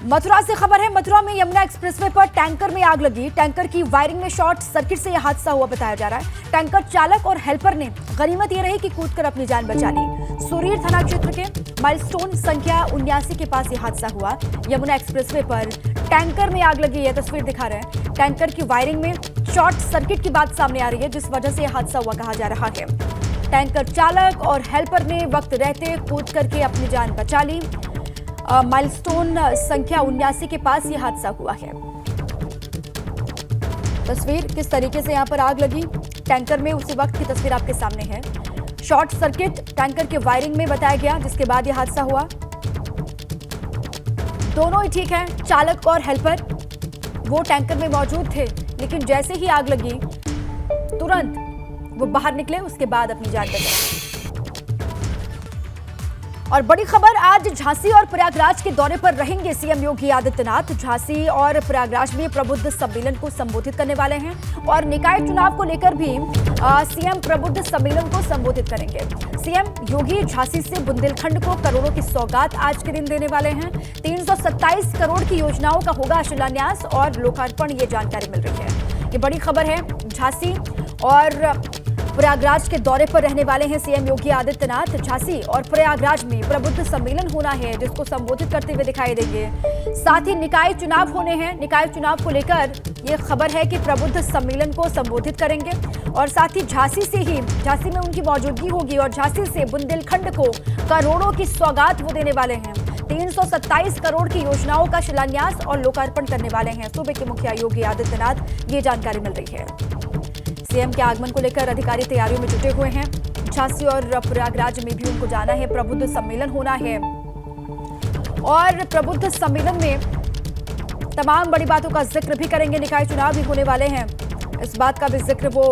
मथुरा से खबर है। मथुरा में यमुना एक्सप्रेसवे पर टैंकर में आग लगी। टैंकर की वायरिंग में शॉर्ट सर्किट से यह हादसा हुआ बताया जा रहा है। टैंकर चालक और हेल्पर ने गनीमत ये रही कि कूदकर अपनी जान बचा ली। सुरीर थाना क्षेत्र के माइलस्टोन संख्या 79 के पास यह हादसा हुआ। यमुना एक्सप्रेसवे पर टैंकर में आग लगी, यह तस्वीर दिखा रहे हैं। टैंकर की वायरिंग में शॉर्ट सर्किट की बात सामने आ रही है, जिस वजह से यह हादसा हुआ कहा जा रहा है। टैंकर चालक और हेल्पर ने वक्त रहते कूद करके अपनी जान बचा ली। माइलस्टोन संख्या 79 के पास यह हादसा हुआ है। तस्वीर किस तरीके से यहां पर आग लगी टैंकर में, उसी वक्त की तस्वीर आपके सामने है। शॉर्ट सर्किट टैंकर के वायरिंग में बताया गया, जिसके बाद यह हादसा हुआ। दोनों ही ठीक हैं, चालक और हेल्पर वो टैंकर में मौजूद थे, लेकिन जैसे ही आग लगी तुरंत वो बाहर निकले, उसके बाद अपनी जान बचाई। और बड़ी खबर, आज झांसी और प्रयागराज के दौरे पर रहेंगे सीएम योगी आदित्यनाथ। झांसी और प्रयागराज में प्रबुद्ध सम्मेलन को संबोधित करने वाले हैं और निकाय चुनाव को लेकर भी सीएम प्रबुद्ध सम्मेलन को संबोधित करेंगे। सीएम योगी झांसी से बुंदेलखंड को करोड़ों की सौगात आज के दिन देने वाले हैं। 327 करोड़ की योजनाओं का होगा शिलान्यास और लोकार्पण, ये जानकारी मिल रही है। ये बड़ी खबर है। झांसी और प्रयागराज के दौरे पर रहने वाले हैं सीएम योगी आदित्यनाथ। झांसी और प्रयागराज में प्रबुद्ध सम्मेलन होना है, जिसको संबोधित करते हुए दिखाई देंगे। साथ ही निकाय चुनाव होने हैं। निकाय चुनाव को लेकर यह खबर है कि प्रबुद्ध सम्मेलन को संबोधित करेंगे और साथ ही झांसी में उनकी मौजूदगी होगी और झांसी से बुंदेलखंड को करोड़ों की सौगात वो देने वाले हैं। 327 करोड़ की योजनाओं का शिलान्यास और लोकार्पण करने वाले हैं सूबे के मुखिया योगी आदित्यनाथ, ये जानकारी मिल रही है। सीएम के आगमन को लेकर अधिकारी तैयारियों में जुटे हुए हैं। झांसी और प्रयागराज में भी उनको जाना है, प्रबुद्ध सम्मेलन होना है और प्रबुद्ध सम्मेलन में तमाम बड़ी बातों का जिक्र भी करेंगे। निकाय चुनाव भी होने वाले हैं, इस बात का भी जिक्र वो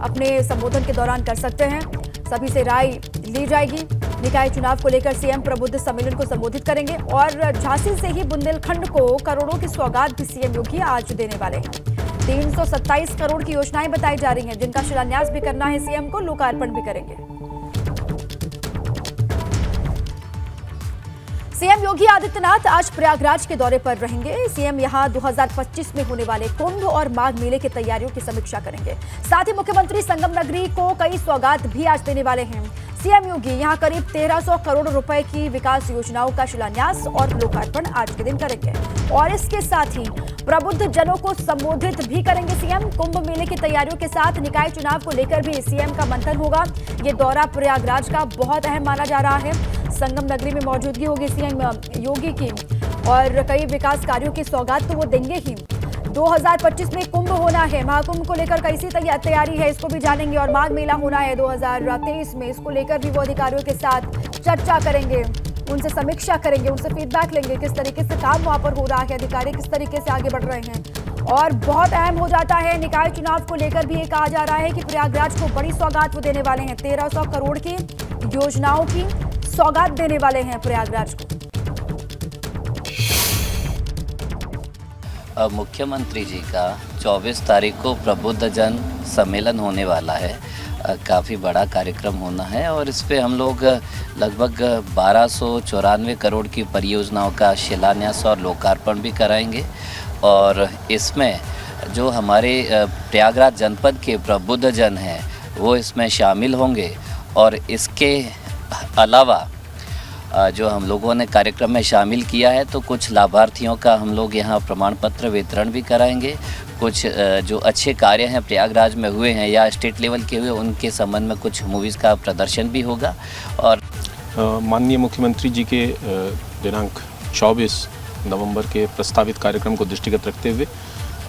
अपने संबोधन के दौरान कर सकते हैं। सभी से राय ली जाएगी। निकाय चुनाव को लेकर सीएम प्रबुद्ध सम्मेलन को संबोधित करेंगे और झांसी से ही बुंदेलखंड को करोड़ों की सौगात भी सीएम योगी आज देने वाले हैं। 327 करोड़ की योजनाएं बताई जा रही हैं, जिनका शिलान्यास भी करना है सीएम को, लोकार्पण भी करेंगे। सीएम योगी आदित्यनाथ आज प्रयागराज के दौरे पर रहेंगे। सीएम यहां 2025 में होने वाले कुंभ और माघ मेले की तैयारियों की समीक्षा करेंगे। साथ ही मुख्यमंत्री संगम नगरी को कई सौगात भी आज देने वाले हैं। सीएम योगी यहां करीब 1300 करोड़ रुपए की विकास योजनाओं का शिलान्यास और लोकार्पण आज के दिन करेंगे और इसके साथ ही प्रबुद्ध जनों को संबोधित भी करेंगे सीएम। कुंभ मेले की तैयारियों के साथ निकाय चुनाव को लेकर भी सीएम का मंथन होगा। ये दौरा प्रयागराज का बहुत अहम माना जा रहा है। संगम नगरी में मौजूदगी होगी सीएम योगी की और कई विकास कार्यों की सौगात तो वो देंगे ही। 2025 में कुंभ होना है, महाकुंभ को लेकर कैसी तैयारी है इसको भी जानेंगे और माघ मेला होना है 2023 में, इसको लेकर भी वो अधिकारियों के साथ चर्चा करेंगे, उनसे समीक्षा करेंगे, उनसे फीडबैक लेंगे, किस तरीके से काम वहां पर हो रहा है, अधिकारी किस तरीके से आगे बढ़ रहे हैं। और बहुत अहम हो जाता है निकाय चुनाव को लेकर भी ये कहा जा रहा है कि प्रयागराज को बड़ी सौगात वो देने वाले हैं। 1300 करोड़ की योजनाओं की सौगात देने वाले हैं प्रयागराज को। मुख्यमंत्री जी का 24 तारीख को प्रबुद्ध जन सम्मेलन होने वाला है। काफ़ी बड़ा कार्यक्रम होना है और इस पे हम लोग लगभग 1294 करोड़ की परियोजनाओं का शिलान्यास और लोकार्पण भी कराएंगे और इसमें जो हमारे प्रयागराज जनपद के प्रबुद्ध जन हैं वो इसमें शामिल होंगे और इसके अलावा जो हम लोगों ने कार्यक्रम में शामिल किया है तो कुछ लाभार्थियों का हम लोग यहाँ प्रमाण पत्र वितरण भी कराएंगे। कुछ जो अच्छे कार्य हैं प्रयागराज में हुए हैं या स्टेट लेवल के हुए उनके संबंध में कुछ मूवीज़ का प्रदर्शन भी होगा। और माननीय मुख्यमंत्री जी के दिनांक 24 नवंबर के प्रस्तावित कार्यक्रम को दृष्टिगत रखते हुए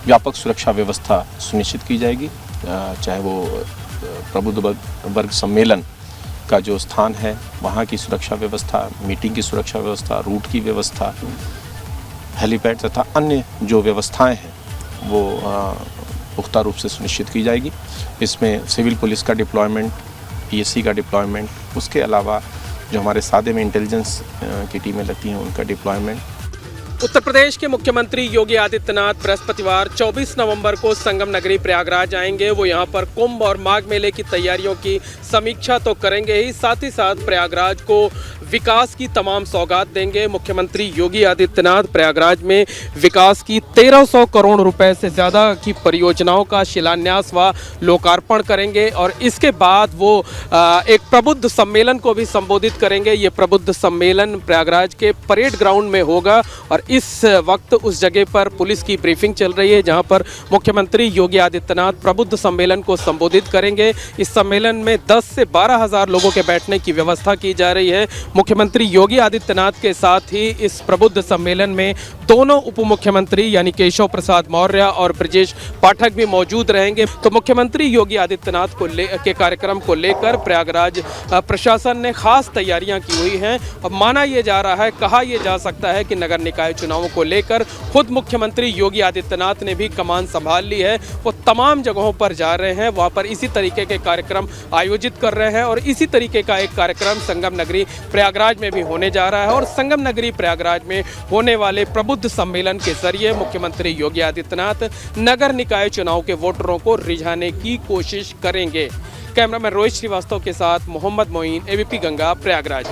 व्यापक सुरक्षा व्यवस्था सुनिश्चित की जाएगी। चाहे वो प्रबुद्ध वर्ग सम्मेलन का जो स्थान है वहाँ की सुरक्षा व्यवस्था, मीटिंग की सुरक्षा व्यवस्था, रूट की व्यवस्था, हेलीपैड तथा अन्य जो व्यवस्थाएं हैं वो पुख्ता रूप से सुनिश्चित की जाएगी। इसमें सिविल पुलिस का डिप्लॉयमेंट, पीएससी का डिप्लॉयमेंट, उसके अलावा जो हमारे सादे में इंटेलिजेंस की टीमें लगती हैं उनका डिप्लॉयमेंट। उत्तर प्रदेश के मुख्यमंत्री योगी आदित्यनाथ बृहस्पतिवार 24 नवंबर को संगम नगरी प्रयागराज आएंगे। वो यहां पर कुंभ और माघ मेले की तैयारियों की समीक्षा तो करेंगे ही, साथ प्रयागराज को विकास की तमाम सौगात देंगे। मुख्यमंत्री योगी आदित्यनाथ प्रयागराज में विकास की 1300 करोड़ रुपए से ज़्यादा की परियोजनाओं का शिलान्यास व लोकार्पण करेंगे और इसके बाद वो एक प्रबुद्ध सम्मेलन को भी संबोधित करेंगे। ये प्रबुद्ध सम्मेलन प्रयागराज के परेड ग्राउंड में होगा और इस वक्त उस जगह पर पुलिस की ब्रीफिंग चल रही है, जहां पर मुख्यमंत्री योगी आदित्यनाथ प्रबुद्ध सम्मेलन को संबोधित करेंगे। इस सम्मेलन में 10 से 12 हज़ार लोगों के बैठने की व्यवस्था की जा रही है। मुख्यमंत्री योगी आदित्यनाथ के साथ ही इस प्रबुद्ध सम्मेलन में दोनों उप मुख्यमंत्री यानी केशव प्रसाद मौर्य और ब्रजेश पाठक भी मौजूद रहेंगे। तो मुख्यमंत्री योगी आदित्यनाथ के कार्यक्रम को लेकर प्रयागराज प्रशासन ने खास तैयारियां की हुई हैं और माना यह जा रहा है, कहा यह जा सकता है कि नगर निकाय चुनावों को लेकर खुद मुख्यमंत्री योगी आदित्यनाथ ने भी कमान संभाल ली है। वो तमाम जगहों पर जा रहे हैं, वहां पर इसी तरीके के कार्यक्रम आयोजित कर रहे हैं और इसी तरीके का एक कार्यक्रम संगम नगरी प्रयागराज में भी होने जा रहा है। और संगम नगरी प्रयागराज में होने वाले प्रबुद्ध सम्मेलन के जरिए मुख्यमंत्री योगी आदित्यनाथ नगर निकाय चुनाव के वोटरों को रिझाने की कोशिश करेंगे। कैमरामैन रोहित श्रीवास्तव के साथ मोहम्मद मोइन, एबीपी गंगा, प्रयागराज।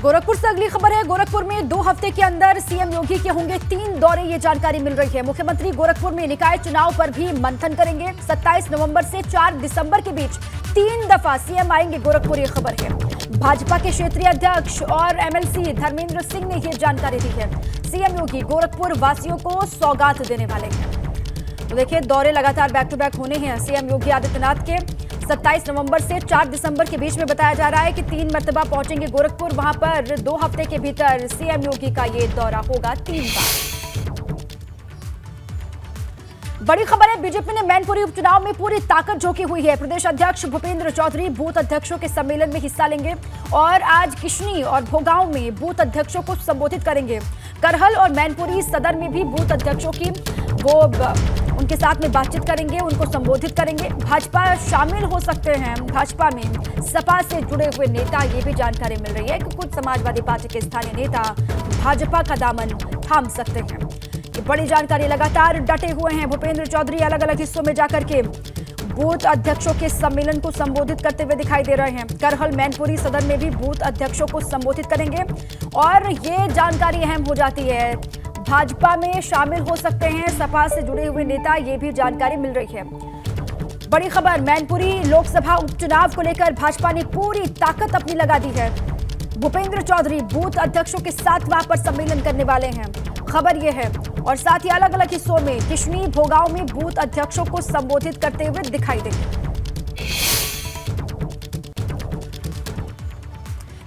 गोरखपुर से अगली खबर है। गोरखपुर में 2 हफ्ते के अंदर सीएम योगी के होंगे 3 दौरे, ये जानकारी मिल रही है। मुख्यमंत्री गोरखपुर में निकाय चुनाव पर भी मंथन करेंगे। 27 नवंबर से 4 दिसंबर के बीच 3 दफा सीएम आएंगे गोरखपुर, ये खबर है। भाजपा के क्षेत्रीय अध्यक्ष और एमएलसी धर्मेंद्र सिंह ने ये जानकारी दी है। सीएम योगी गोरखपुर वासियों को सौगात देने वाले हैं। तो देखिए, दौरे लगातार बैक टू बैक होने हैं सीएम योगी आदित्यनाथ के। 27 नवंबर से 4 दिसंबर के बीच में बताया जा रहा है कि 3 मरतबा पहुंचेंगे गोरखपुर। वहां पर 2 हफ्ते के भीतर सीएम योगी का ये दौरा होगा 3 बार। बड़ी खबर है, बीजेपी ने मैनपुरी उपचुनाव में पूरी ताकत झोंकी हुई है। प्रदेश अध्यक्ष भूपेंद्र चौधरी बूथ अध्यक्षों के सम्मेलन में हिस्सा लेंगे और आज किशनी और भोगांव में बूथ अध्यक्षों को संबोधित करेंगे। करहल और मैनपुरी सदर में भी बूथ अध्यक्षों की उनके साथ में बातचीत करेंगे, उनको संबोधित करेंगे। भाजपा शामिल हो सकते हैं भाजपा में सपा से जुड़े हुए नेता, ये भी जानकारी मिल रही है कि कुछ समाजवादी पार्टी के स्थानीय नेता भाजपा का दामन थाम सकते हैं। ये बड़ी जानकारी, लगातार डटे हुए हैं भूपेंद्र चौधरी, अलग अलग हिस्सों में जाकर के बूथ अध्यक्षों के सम्मेलन को संबोधित करते हुए दिखाई दे रहे हैं। करहल मैनपुरी सदन में भी बूथ अध्यक्षों को संबोधित करेंगे और ये जानकारी अहम हो जाती है, भाजपा में शामिल हो सकते हैं सपा से जुड़े हुए नेता, ये भी जानकारी मिल रही है। बड़ी खबर, मैनपुरी लोकसभा उपचुनाव को लेकर भाजपा ने पूरी ताकत अपनी लगा दी है। भूपेंद्र चौधरी बूथ अध्यक्षों के साथ वहां पर सम्मेलन करने वाले हैं, खबर यह है। और साथ ही अलग अलग हिस्सों में किशनी भोगांव में बूथ अध्यक्षों को संबोधित करते हुए दिखाई देंगे।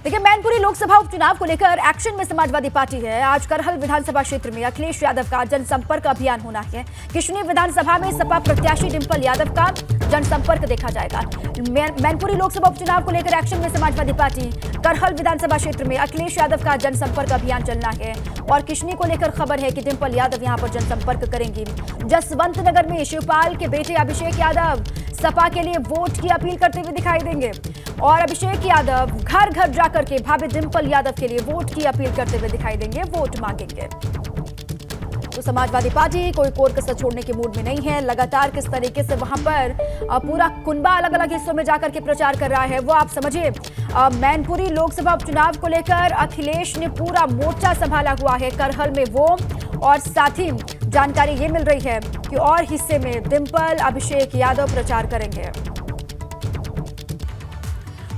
देखिए, मैनपुरी लोकसभा उपचुनाव को लेकर एक्शन में समाजवादी पार्टी है। आज करहल विधानसभा क्षेत्र में अखिलेश यादव का जनसंपर्क अभियान होना है। किशनी विधानसभा में सपा प्रत्याशी डिंपल यादव का जनसंपर्क देखा जाएगा। मैनपुरी लोकसभा उपचुनाव को लेकर एक्शन में समाजवादी पार्टी। करहल विधानसभा क्षेत्र में अखिलेश यादव का जनसंपर्क अभियान चलना है और किशनी को लेकर खबर है कि डिंपल यादव यहां पर जनसंपर्क करेंगी। जसवंत नगर में शिवपाल के बेटे अभिषेक यादव सपा के लिए वोट की अपील करते हुए दिखाई देंगे और अभिषेक यादव घर घर जाकर के भाभी डिंपल यादव के लिए वोट की अपील करते हुए दिखाई देंगे, वोट मांगेंगे। तो समाजवादी पार्टी कोई कोर कसर छोड़ने के मूड में नहीं है। लगातार किस तरीके से वहां पर पूरा कुनबा अलग अलग हिस्सों में जाकर के प्रचार कर रहा है, वो आप समझिए। मैनपुरी लोकसभा उपचुनाव को लेकर अखिलेश ने पूरा मोर्चा संभाला हुआ है करहल में वो, और साथ ही जानकारी ये मिल रही है कि और हिस्से में डिंपल अभिषेक यादव प्रचार करेंगे।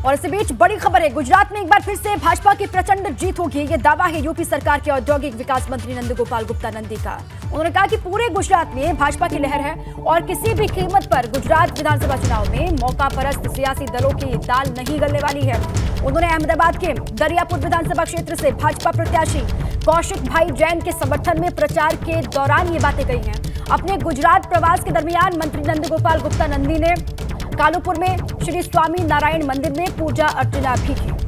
और इसी बीच बड़ी खबर है, गुजरात में एक बार फिर से भाजपा की प्रचंड जीत होगी, ये दावा है यूपी सरकार के औद्योगिक विकास मंत्री नंदगोपाल गुप्ता नंदी का। उन्होंने कहा कि पूरे गुजरात में भाजपा की लहर है और किसी भी कीमत पर गुजरात विधानसभा चुनाव में मौका परस्त सियासी दलों की दाल नहीं गलने वाली है। उन्होंने अहमदाबाद के दरियापुर विधानसभा क्षेत्र से भाजपा प्रत्याशी कौशिक भाई जैन के समर्थन में प्रचार के दौरान ये बातें कही हैं। अपने गुजरात प्रवास के दरमियान मंत्री नंदगोपाल गुप्ता नंदी ने कालूपुर में श्री स्वामी नारायण मंदिर में पूजा अर्चना भी की।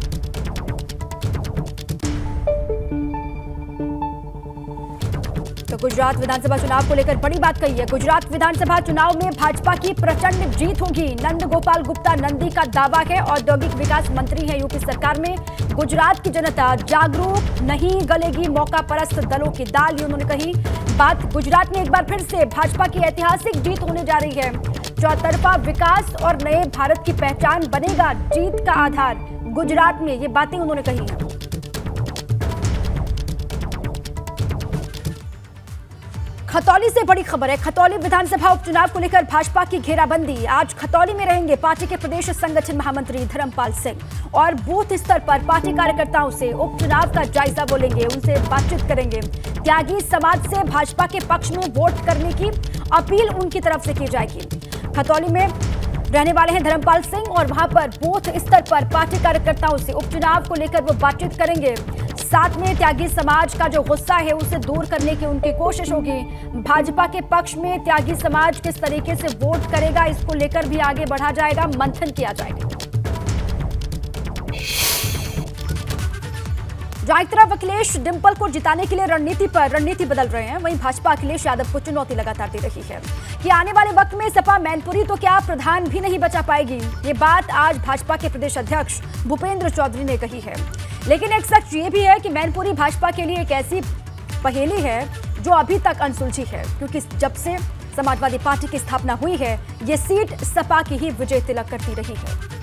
तो गुजरात विधानसभा चुनाव को लेकर बड़ी बात कही है। गुजरात विधानसभा चुनाव में भाजपा की प्रचंड जीत होगी, नंदगोपाल गुप्ता नंदी का दावा है। औद्योगिक विकास मंत्री है यूपी सरकार में। गुजरात की जनता जागरूक, नहीं गलेगी मौका परस्त दलों की दाल, ये उन्होंने कही बात। गुजरात में एक बार फिर से भाजपा की ऐतिहासिक जीत होने जा रही है। चौतरफा विकास और नए भारत की पहचान बनेगा जीत का आधार। गुजरात में ये बातें उन्होंने कही हैं। खतौली से बड़ी खबर है। खतौली विधानसभा उपचुनाव को लेकर भाजपा की घेराबंदी। आज खतौली में रहेंगे पार्टी के प्रदेश संगठन महामंत्री धर्मपाल सिंह और बूथ स्तर पर पार्टी कार्यकर्ताओं से उपचुनाव का जायजा बोलेंगे, उनसे बातचीत करेंगे। त्यागी समाज से भाजपा के पक्ष में वोट करने की अपील उनकी तरफ से की जाएगी। खतौली में रहने वाले हैं धर्मपाल सिंह और वहां पर बूथ स्तर पर पार्टी कार्यकर्ताओं से उपचुनाव को लेकर वो बातचीत करेंगे। साथ में त्यागी समाज का जो गुस्सा है उसे दूर करने की उनकी कोशिश होगी। भाजपा के पक्ष में त्यागी समाज किस तरीके से वोट करेगा, इसको लेकर भी आगे बढ़ा जाएगा, मंथन किया जाएगा। जहां एक तरफ अखिलेश डिंपल को जिताने के लिए रणनीति बदल रहे हैं, वहीं भाजपा अखिलेश यादव को चुनौती लगातार दे रही है कि आने वाले वक्त में सपा मैनपुरी तो क्या प्रधान भी नहीं बचा पाएगी। ये बात आज भाजपा के प्रदेश अध्यक्ष भूपेंद्र चौधरी ने कही है। लेकिन एक सच ये भी है कि मैनपुरी भाजपा के लिए एक ऐसी पहेली है जो अभी तक अनसुलझी है, क्योंकि जब से समाजवादी पार्टी की स्थापना हुई है ये सीट सपा की ही विजय तिलक करती रही है।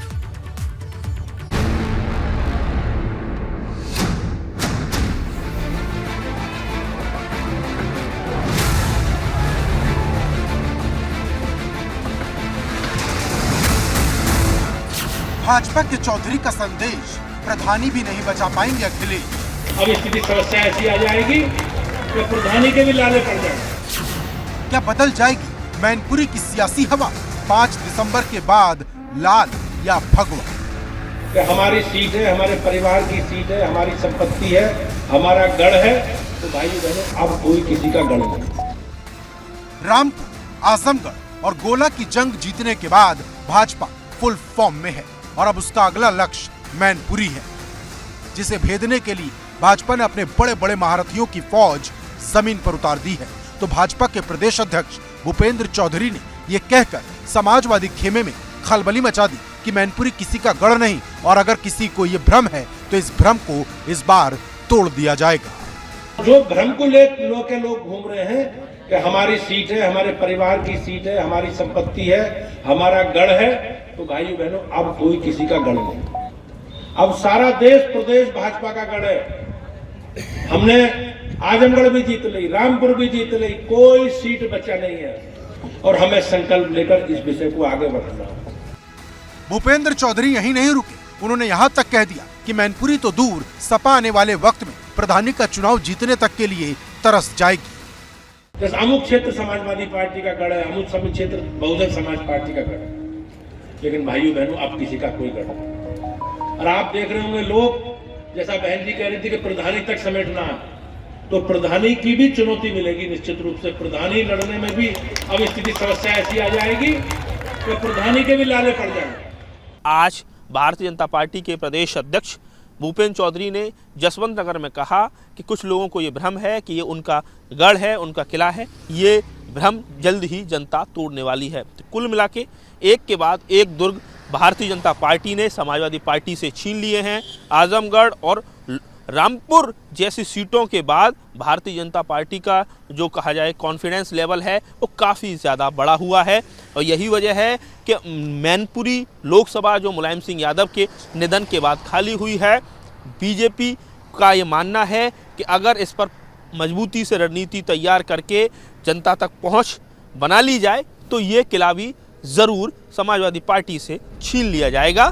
भाजपा के चौधरी का संदेश, प्रधानी भी नहीं बचा पाएंगे अखिलेश। अब स्थिति समस्या ऐसी आ जाएगी कि प्रधानी के भी लाले पड़ जाएंगे। क्या बदल जाएगी मैनपुरी की सियासी हवा 5 दिसंबर के बाद, लाल या भगवा? कि हमारी सीट है, हमारे परिवार की सीट है, हमारी संपत्ति है, हमारा गढ़ है, तो भाई बहनों अब कोई किसी का गढ़ नहीं। रामपुर, आजमगढ़ और गोला की जंग जीतने के बाद भाजपा फुल फॉर्म में है और अब उसका अगला लक्ष्य मैनपुरी है, जिसे भेदने के लिए भाजपा ने अपने बड़े बड़े महारथियों की फौज जमीन पर उतार दी है। तो भाजपा के प्रदेश अध्यक्ष भूपेंद्र चौधरी ने ये कहकर समाजवादी खेमे में खलबली मचा दी कि मैनपुरी किसी का गढ़ नहीं, और अगर किसी को ये भ्रम है तो इस भ्रम को इस बार तोड़ दिया जाएगा। जो भ्रम को लोग घूम रहे हैं कि हमारी सीट है, हमारे परिवार की सीट है, हमारी संपत्ति है, हमारा गढ़ है, तो भाइयों बहनों अब कोई किसी का गढ़ नहीं। अब सारा देश प्रदेश भाजपा का गढ़ है। हमने आजमगढ़ भी जीत ली, रामपुर भी जीत ली, कोई सीट बचा नहीं है और हमें संकल्प लेकर इस विषय को आगे बढ़ाना है। भूपेंद्र चौधरी यहीं नहीं रुके, उन्होंने यहाँ तक कह दिया कि मैनपुरी तो दूर, सपा आने वाले वक्त में प्रधानी का चुनाव जीतने तक के लिए तरस जाएगी। जैसे अमुक क्षेत्र समाजवादी पार्टी का गढ़ है, अमुक क्षेत्र बहुजन समाज पार्टी का गढ़ है, लेकिन भाइयों बहनों अब किसी का कोई गढ़ नहीं। और आप देख रहे होंगे लोग, जैसा बहन जी कह रही थी कि प्रधानी तक समेटना है, तो प्रधानी की भी चुनौती मिलेगी निश्चित रूप से। प्रधानी लड़ने में भी अब स्थिति समस्या ऐसी आ जाएगी कि प्रधानी के भी लाले पड़ जाएंगे। आज भारतीय जनता पार्टी के प्रदेश अध्यक्ष भूपेंद्र चौधरी ने जसवंत नगर में कहा कि कुछ लोगों को ये भ्रम है कि ये उनका गढ़ है, उनका किला है। ये भ्रम जल्द ही जनता तोड़ने वाली है। तो कुल मिला के एक के बाद एक दुर्ग भारतीय जनता पार्टी ने समाजवादी पार्टी से छीन लिए हैं। आजमगढ़ और रामपुर जैसी सीटों के बाद भारतीय जनता पार्टी का जो कहा जाए कॉन्फिडेंस लेवल है वो काफ़ी ज़्यादा बढ़ा हुआ है, और यही वजह है कि मैनपुरी लोकसभा जो मुलायम सिंह यादव के निधन के बाद खाली हुई है, बीजेपी का ये मानना है कि अगर इस पर मजबूती से रणनीति तैयार करके जनता तक पहुंच बना ली जाए तो ये किला भी ज़रूर समाजवादी पार्टी से छीन लिया जाएगा।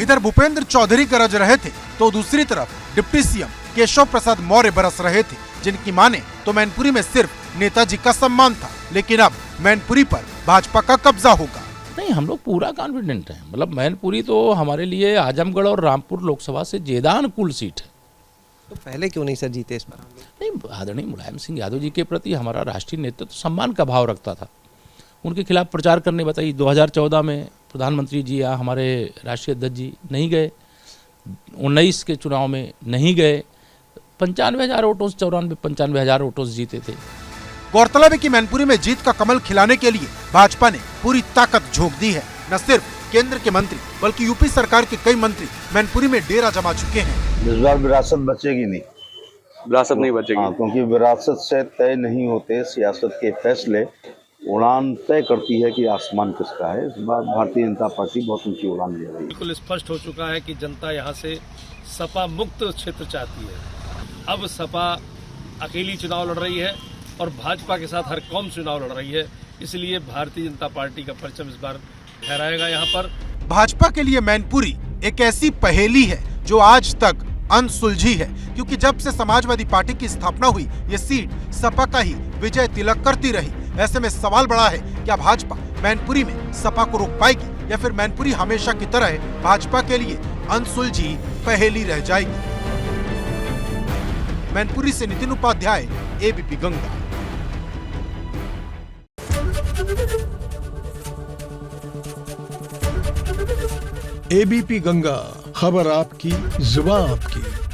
इधर भूपेंद्र चौधरी गरज रहे थे तो दूसरी तरफ डिप्टी सीएम केशव प्रसाद मौर्य बरस रहे थे, जिनकी माने तो मैनपुरी में सिर्फ नेताजी का सम्मान था, लेकिन अब मैनपुरी पर भाजपा का कब्जा होगा। नहीं, हम लोग पूरा कॉन्फिडेंट हैं। मतलब मैनपुरी तो हमारे लिए आजमगढ़ और रामपुर लोकसभा से ज्यादा अनुकूल सीट है। तो पहले क्यों नहीं सर जीते इस बार? नहीं, आदरणीय मुलायम सिंह यादव जी के प्रति हमारा राष्ट्रीय नेतृत्व सम्मान का भाव रखता था। उनके खिलाफ प्रचार करने बताइए 2014 में प्रधानमंत्री जी या हमारे राष्ट्रीय अध्यक्ष जी नहीं गए, 19 के चुनाव में नहीं गए, 95,000 वोटों से 95,000 वोटों से जीते थे। गौरतलब है कि मैनपुरी में जीत का कमल खिलाने के लिए भाजपा ने पूरी ताकत झोंक दी है। न सिर्फ केंद्र के मंत्री बल्कि यूपी सरकार के कई मंत्री मैनपुरी में डेरा जमा चुके हैं। इस बार विरासत बचेगी नहीं, विरासत नहीं बचेगी। क्योंकि विरासत से तय नहीं होते सियासत के फैसले, उड़ान तय करती है कि आसमान किसका है। इस बार भारतीय जनता पार्टी बहुत ऊंची उड़ान ले रही है। बिल्कुल स्पष्ट हो चुका है कि जनता यहाँ से सपा मुक्त क्षेत्र चाहती है। अब सपा अकेली चुनाव लड़ रही है और भाजपा के साथ हर कौम चुनाव लड़ रही है, इसलिए भारतीय जनता पार्टी का परचम इस बार फहराएगा यहाँ पर। भाजपा के लिए मैनपुरी एक ऐसी पहेली है जो आज तक अनसुलझी है, क्योंकि जब से समाजवादी पार्टी की स्थापना हुई ये सीट सपा का ही विजय तिलक करती रही। ऐसे में सवाल बड़ा है, क्या भाजपा मैनपुरी में सपा को रोक पाएगी या फिर मैनपुरी हमेशा की तरह भाजपा के लिए अनसुलझी पहेली रह जाएगी। मैनपुरी से नितिन उपाध्याय, एबीपी गंगा। एबीपी गंगा, खबर आपकी, जुबान आपकी।